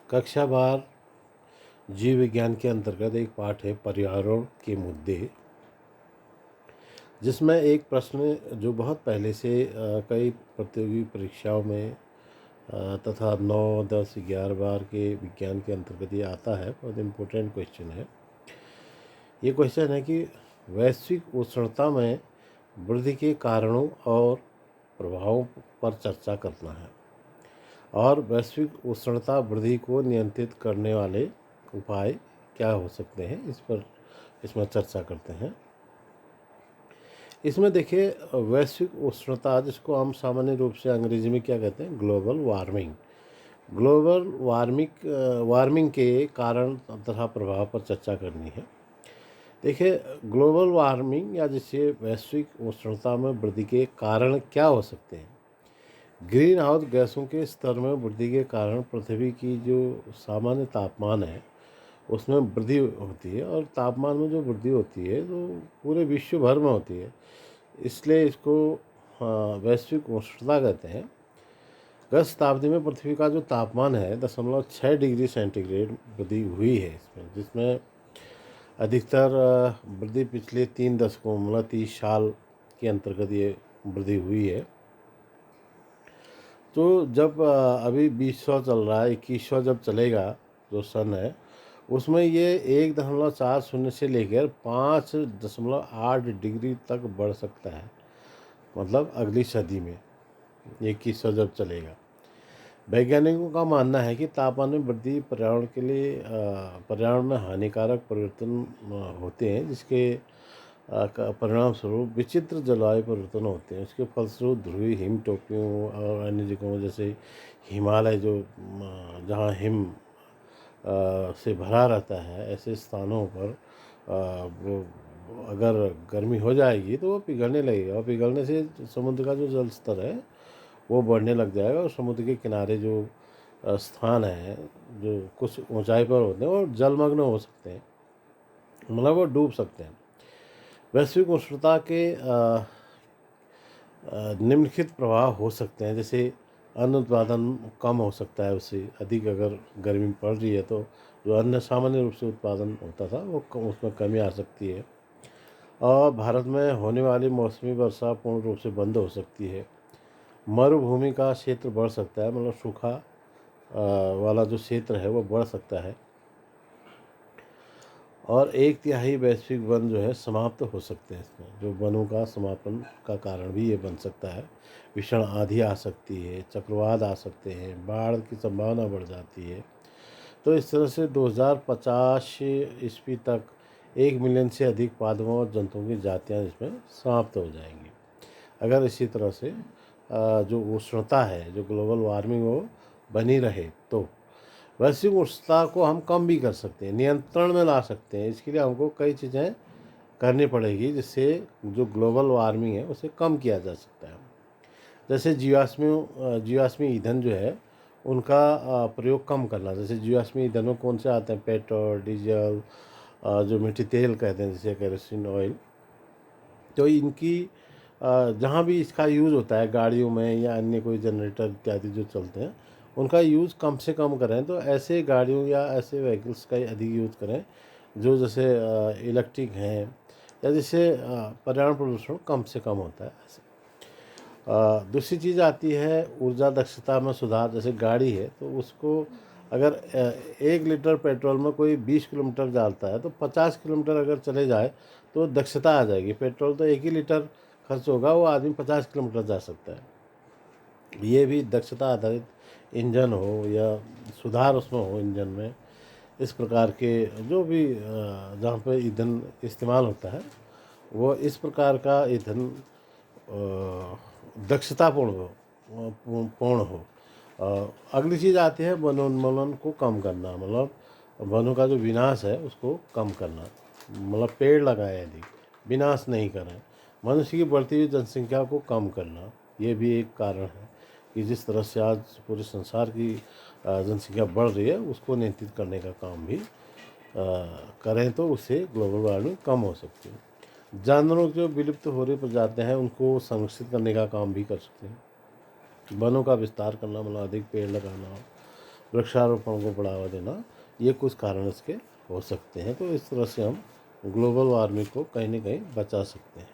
कक्षा 12 जीव विज्ञान के अंतर्गत एक पाठ है पर्यावरण के मुद्दे, जिसमें एक प्रश्न जो बहुत पहले से कई प्रतियोगी परीक्षाओं में तथा 9, 10, 11 बार के विज्ञान के अंतर्गत ये आता है। बहुत इम्पोर्टेंट क्वेश्चन है। ये क्वेश्चन है कि वैश्विक उष्णता में वृद्धि के कारणों और प्रभावों पर चर्चा करना है और वैश्विक उष्णता वृद्धि को नियंत्रित करने वाले उपाय क्या हो सकते हैं, इसमें चर्चा करते हैं। इसमें देखिए, वैश्विक उष्णता जिसको हम सामान्य रूप से अंग्रेजी में क्या कहते हैं, ग्लोबल वार्मिंग के कारण तथा प्रभाव पर चर्चा करनी है। देखिए, ग्लोबल वार्मिंग या जिसे वैश्विक उष्णता में वृद्धि के कारण क्या हो सकते हैं। ग्रीन हाउस गैसों के स्तर में वृद्धि के कारण पृथ्वी की जो सामान्य तापमान है उसमें वृद्धि होती है, और तापमान में जो वृद्धि होती है तो पूरे विश्व भर में होती है, इसलिए इसको वैश्विक उष्णता कहते हैं। गत शताब्दी में पृथ्वी का जो तापमान है 0.6 डिग्री सेंटीग्रेड वृद्धि हुई है इसमें, जिसमें अधिकतर वृद्धि पिछले 3 दशकों मतलब 30 साल के अंतर्गत ये वृद्धि हुई है। तो जब अभी 2000 चल रहा है, 2100 जब चलेगा जो सन है उसमें ये 1.40 से लेकर 5.8 डिग्री तक बढ़ सकता है, मतलब अगली सदी में 2100 जब चलेगा। वैज्ञानिकों का मानना है कि तापमान में वृद्धि पर्यावरण में हानिकारक परिवर्तन होते हैं, जिसके परिणाम स्वरूप विचित्र जलवायु परिवर्तन होते हैं। इसके फलस्वरूप ध्रुवीय हिम टोपियों और अन्य जगहों जैसे हिमालय जो जहाँ हिम से भरा रहता है, ऐसे स्थानों पर वो अगर गर्मी हो जाएगी तो वो पिघलने लगेगा, और पिघलने से समुद्र का जो जल स्तर है वो बढ़ने लग जाएगा, और समुद्र के किनारे जो स्थान है जो कुछ ऊंचाई पर होते हैं और जलमग्न हो सकते हैं, मतलब वो डूब सकते हैं। वैश्विक उष्णता के निम्नलिखित प्रभाव हो सकते हैं, जैसे अन्न उत्पादन कम हो सकता है, उससे अधिक अगर गर्मी पड़ रही है तो जो अन्न सामान्य रूप से उत्पादन होता था वो उसमें कमी आ सकती है, और भारत में होने वाली मौसमी वर्षा पूर्ण रूप से बंद हो सकती है। मरुभूमि का क्षेत्र बढ़ सकता है, मतलब सूखा वाला जो क्षेत्र है वो बढ़ सकता है, और 1/3 वैश्विक वन जो है समाप्त हो सकते हैं। इसमें जो वनों का समापन का कारण भी ये बन सकता है। भीषण आंधी आ सकती है, चक्रवात आ सकते हैं, बाढ़ की संभावना बढ़ जाती है। तो इस तरह से 2050 ईस्वी तक 1 मिलियन से अधिक पादपों और जंतुओं की जातियाँ इसमें समाप्त हो जाएंगी, अगर इसी तरह से जो उष्णता है, जो ग्लोबल वार्मिंग वो बनी रहे तो। वैश्विक उष्णता को हम कम भी कर सकते हैं, नियंत्रण में ला सकते हैं। इसके लिए हमको कई चीज़ें करनी पड़ेगी, जिससे जो ग्लोबल वार्मिंग है उसे कम किया जा सकता है। जैसे जीवाश्मी ईंधन जो है उनका प्रयोग कम करना। जैसे जीवाश्मी ईंधन में कौन से आते हैं, पेट्रोल, डीजल, जो मिट्टी तेल कहते हैं जैसे केरोसिन ऑयल। तो इनकी जहाँ भी इसका यूज़ होता है गाड़ियों में या अन्य कोई जनरेटर इत्यादि जो चलते हैं, उनका यूज़ कम से कम करें। तो ऐसे गाड़ियों या ऐसे व्हीकल्स का अधिक यूज़ करें जो जैसे इलेक्ट्रिक हैं, या जिससे पर्यावरण प्रदूषण कम से कम होता है। ऐसे दूसरी चीज़ आती है ऊर्जा दक्षता में सुधार। जैसे गाड़ी है तो उसको अगर 1 लीटर पेट्रोल में कोई 20 किलोमीटर जाता है तो 50 किलोमीटर अगर चले जाए तो दक्षता आ जाएगी। पेट्रोल तो 1 ही लीटर खर्च होगा, वो आदमी 50 किलोमीटर जा सकता है। ये भी दक्षता आधारित इंजन हो या सुधार उसमें हो इंजन में, इस प्रकार के जो भी जहाँ पे ईंधन इस्तेमाल होता है वो इस प्रकार का ईंधन दक्षतापूर्ण हो। अगली चीज़ आती है वनोन्मूलन को कम करना, मतलब वनों का जो विनाश है उसको कम करना, मतलब पेड़ लगाएं, अधिक विनाश नहीं करें। मनुष्य की बढ़ती हुई जनसंख्या को कम करना, ये भी एक कारण है कि जिस तरह से आज पूरे संसार की जनसंख्या बढ़ रही है उसको नियंत्रित करने का काम भी करें तो उससे ग्लोबल वार्मिंग कम हो सकती है। जानवरों की जो विलुप्त हो रही प्रजातियां हैं उनको संरक्षित करने का काम भी कर सकते हैं। वनों का विस्तार करना, मतलब अधिक पेड़ लगाना, वृक्षारोपण को बढ़ावा देना, ये कुछ कारण इसके हो सकते हैं। तो इस तरह से हम ग्लोबल वार्मिंग को कहीं न कहीं बचा सकते हैं।